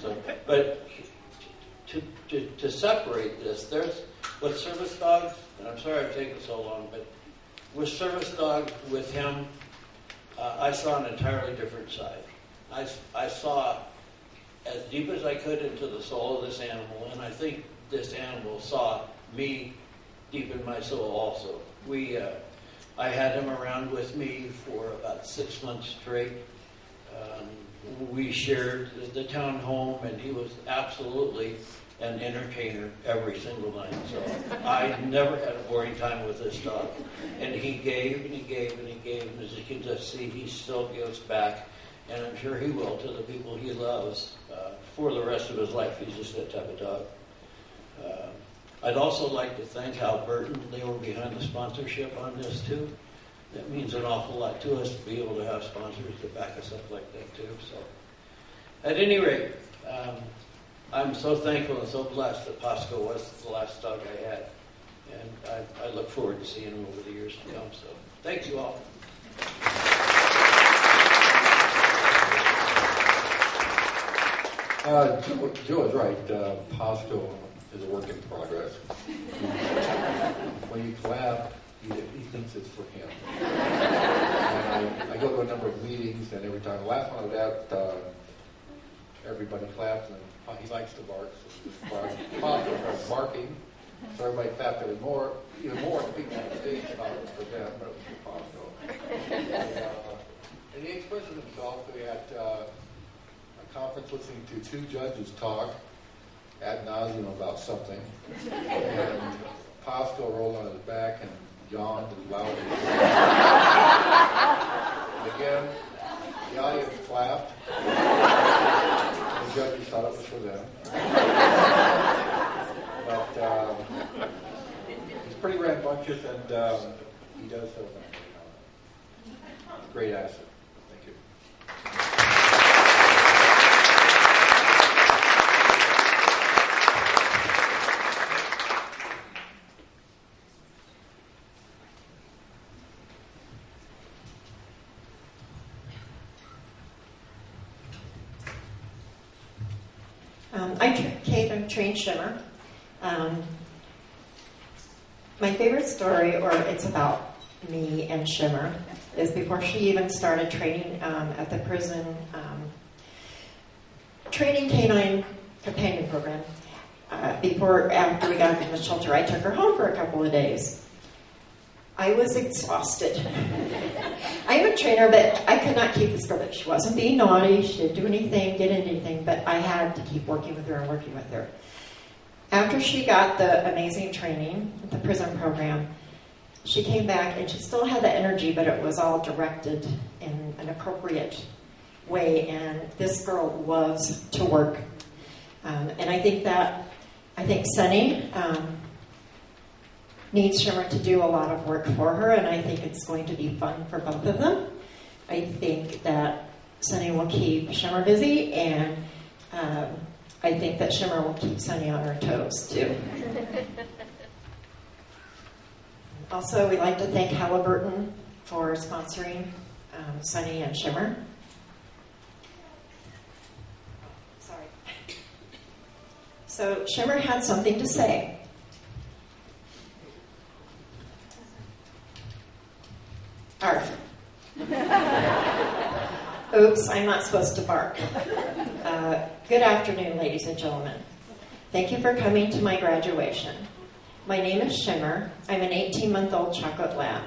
So, but to separate this, there's with service dogs, and I'm sorry I've taken so long, but with service dogs, with him, I saw an entirely different side. I saw as deep as I could into the soul of this animal, and I think this animal saw me deep in my soul also. I had him around with me for about 6 months straight. We shared the town home, and he was absolutely an entertainer every single night. So I never had a boring time with this dog. And he gave, and he gave, and he gave, and as you can just see, he still gives back. And I'm sure he will to the people he loves for the rest of his life. He's just that type of dog. I'd also like to thank Hal Burton. They were behind the sponsorship on this too. That means an awful lot to us to be able to have sponsors to back us up like that too. So, at any rate, I'm so thankful and so blessed that Pasco was the last dog I had, and I look forward to seeing him over the years to come. So, thank you all. Joe is right. Pasco is a work in progress. When you clap, he thinks it's for him. And I go to a number of meetings, and every time, the last one I was at, everybody claps, and he likes to bark, so he just barks. Pasco starts barking, so everybody clapped even more. The people on the stage thought it was for them, but it was for Pasco. And he expressed himself at a conference listening to two judges talk ad nauseum about something, and Pasco rolled on his back and yawned as loudly. And again, the audience clapped. The judges thought it was for them. But he's pretty rambunctious, and he does have a great asset. Thank you. I'm trained Shimmer. My favorite story, or it's about me and Shimmer, is before she even started training at the prison training canine companion program. After we got from the shelter, I took her home for a couple of days. I was exhausted. I'm a trainer, but I could not keep this girl. She wasn't being naughty. She didn't do anything, get into anything, but I had to keep working with her and working with her. After she got the amazing training at the prison program, she came back and she still had the energy, but it was all directed in an appropriate way, and this girl loves to work. And I think Sunny needs Shimmer to do a lot of work for her, and I think it's going to be fun for both of them. I think that Sunny will keep Shimmer busy, and I think that Shimmer will keep Sunny on her toes, too. Also, we'd like to thank Halliburton for sponsoring Sunny and Shimmer. Sorry. So, Shimmer had something to say. Arf. Oops, I'm not supposed to bark. Good afternoon, ladies and gentlemen. Thank you for coming to my graduation. My name is Shimmer. I'm an 18-month-old chocolate lab.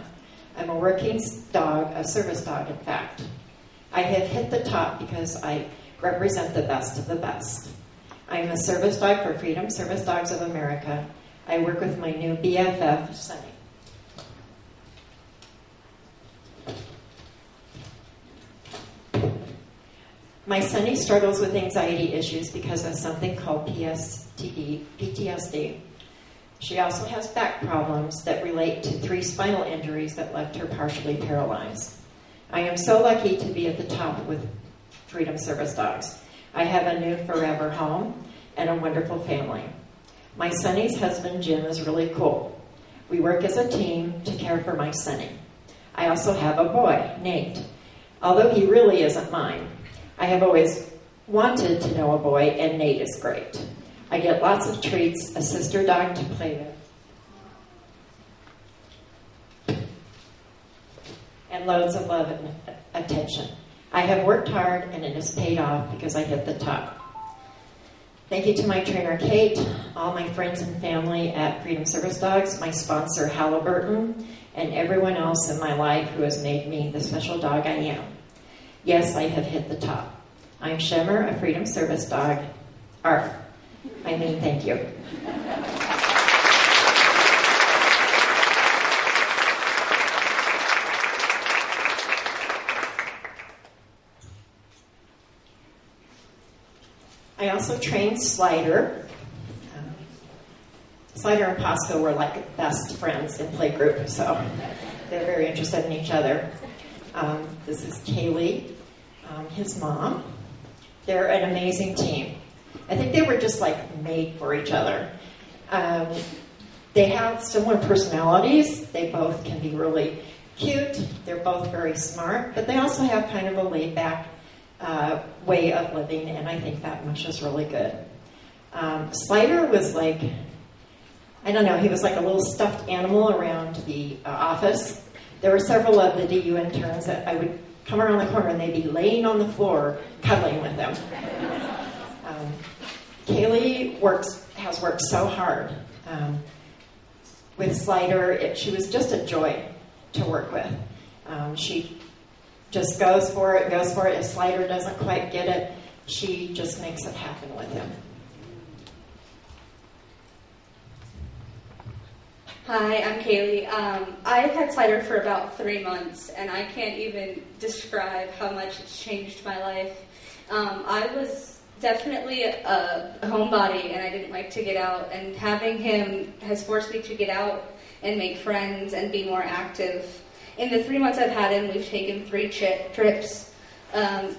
I'm a working dog, a service dog, in fact. I have hit the top because I represent the best of the best. I'm a service dog for Freedom Service Dogs of America. I work with my new BFF, Sunny. My Sunny struggles with anxiety issues because of something called PTSD. She also has back problems that relate to 3 spinal injuries that left her partially paralyzed. I am so lucky to be at the top with Freedom Service Dogs. I have a new forever home and a wonderful family. My Sunny's husband, Jim, is really cool. We work as a team to care for my Sunny. I also have a boy, Nate. Although he really isn't mine, I have always wanted to know a boy, and Nate is great. I get lots of treats, a sister dog to play with, and loads of love and attention. I have worked hard, and it has paid off because I hit the top. Thank you to my trainer, Kate, all my friends and family at Freedom Service Dogs, my sponsor, Halliburton, and everyone else in my life who has made me the special dog I am. Yes, I have hit the top. I'm Shimmer, a Freedom Service Dog. Thank you. I also trained Slider. Slider and Pasco were like best friends in playgroup, so they're very interested in each other. This is Kalie, his mom. They're an amazing team. I think they were just like made for each other. They have similar personalities. They both can be really cute. They're both very smart, but they also have kind of a laid-back way of living, and I think that much is really good. Slider was like, I don't know, he was like a little stuffed animal around the office. There were several of the DU interns that I would come around the corner and they'd be laying on the floor cuddling with them. Kalie has worked so hard. With Slider, she was just a joy to work with. She just goes for it. If Slider doesn't quite get it, she just makes it happen with him. Hi, I'm Kalie. I've had Slider for about 3 months, and I can't even describe how much it's changed my life. I was definitely a homebody, and I didn't like to get out, and having him has forced me to get out and make friends and be more active. In the 3 months I've had him, we've taken 3 trips.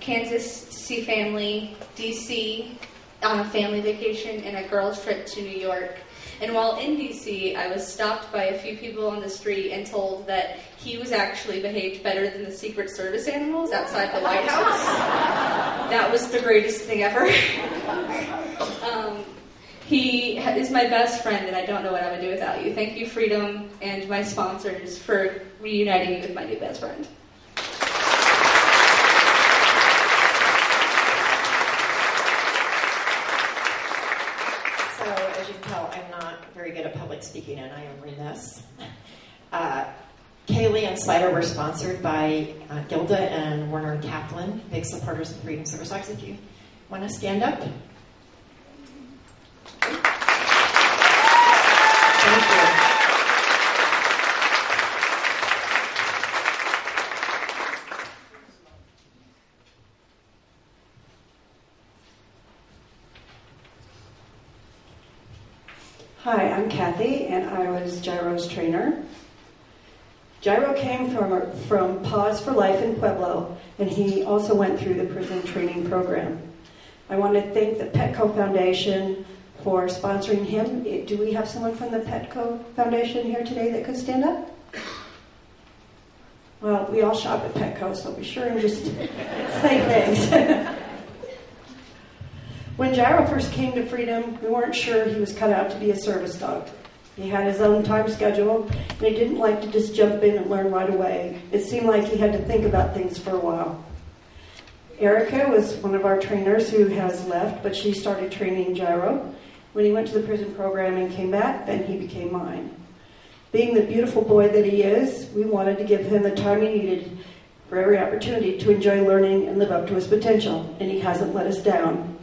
Kansas to see family, DC on a family vacation, and a girls' trip to New York. And while in DC, I was stopped by a few people on the street and told that he was actually behaved better than the Secret Service animals outside the White House. That was the greatest thing ever. He is my best friend, and I don't know what I would do without you. Thank you, Freedom, and my sponsors for reuniting me with my new best friend. Very good at public speaking, and I am remiss. Kalie and Slider were sponsored by Gilda and Warner and Kaplan, big supporters of Freedom Service Dogs. If you want to stand up. Thank you. Hi, I'm Kathy, and I was Gyro's trainer. Gyro came from Paws for Life in Pueblo, and he also went through the prison training program. I want to thank the Petco Foundation for sponsoring him. Do we have someone from the Petco Foundation here today that could stand up? Well, we all shop at Petco, so be sure and just say thanks. When Gyro first came to Freedom, we weren't sure he was cut out to be a service dog. He had his own time schedule, and he didn't like to just jump in and learn right away. It seemed like he had to think about things for a while. Erica was one of our trainers who has left, but she started training Gyro. When he went to the prison program and came back, then he became mine. Being the beautiful boy that he is, we wanted to give him the time he needed for every opportunity to enjoy learning and live up to his potential, and he hasn't let us down.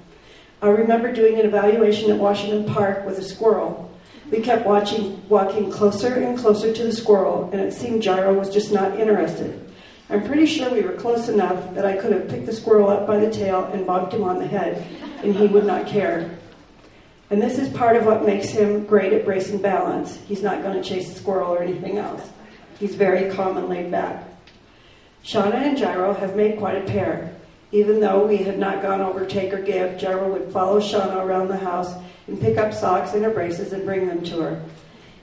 I remember doing an evaluation at Washington Park with a squirrel. We kept walking closer and closer to the squirrel, and it seemed Gyro was just not interested. I'm pretty sure we were close enough that I could have picked the squirrel up by the tail and bonked him on the head, and he would not care. And this is part of what makes him great at brace and balance. He's not going to chase a squirrel or anything else. He's very calm and laid back. Shawnna and Gyro have made quite a pair. Even though we had not gone over take or give, Gyro would follow Shawnna around the house and pick up socks and her braces and bring them to her.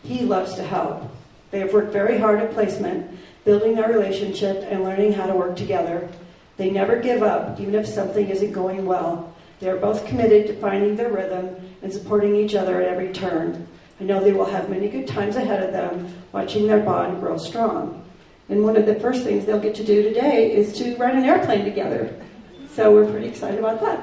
He loves to help. They have worked very hard at placement, building their relationship and learning how to work together. They never give up, even if something isn't going well. They are both committed to finding their rhythm and supporting each other at every turn. I know they will have many good times ahead of them, watching their bond grow strong. And one of the first things they'll get to do today is to ride an airplane together. So we're pretty excited about that.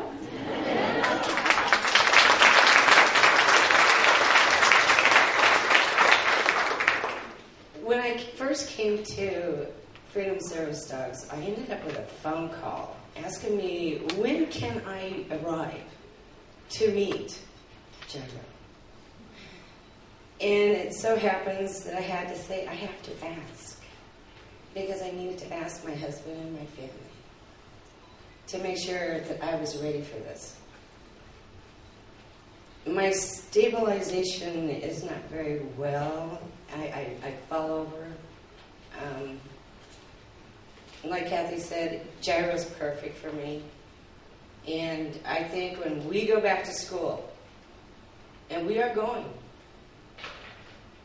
When I first came to Freedom Service Dogs, I ended up with a phone call asking me, when can I arrive to meet Guro? And it so happens that I had to say, I have to ask, because I needed to ask my husband and my family to make sure that I was ready for this. My stabilization is not very well. I fall over. Like Kathy said, Gyro's perfect for me. And I think when we go back to school, and we are going,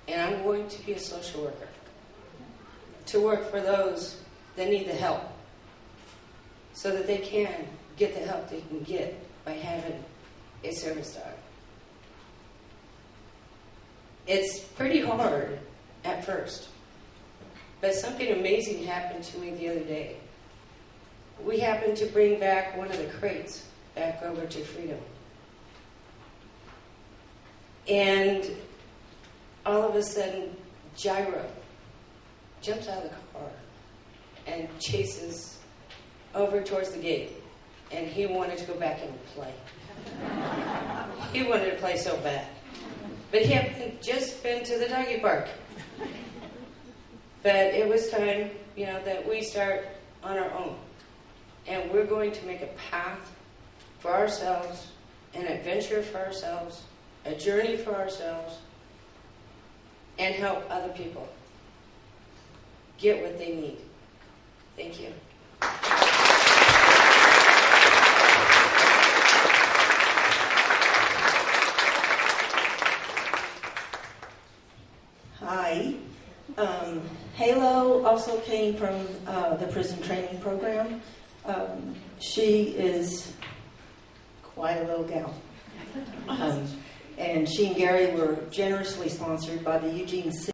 and I'm going to be a social worker, to work for those that need the help, so that they can get the help they can get by having a service dog. It's pretty hard at first, but something amazing happened to me the other day. We happened to bring back one of the crates back over to Freedom. And all of a sudden, Guro jumps out of the car and chases over towards the gate. And he wanted to go back and play. He wanted to play so bad. But he had just been to the doggy park. But it was time, that we start on our own. And we're going to make a path for ourselves, an adventure for ourselves, a journey for ourselves, and help other people get what they need. Thank you. Hi. Halo also came from the prison training program. She is quite a little gal. And she and Gary were generously sponsored by the Eugene City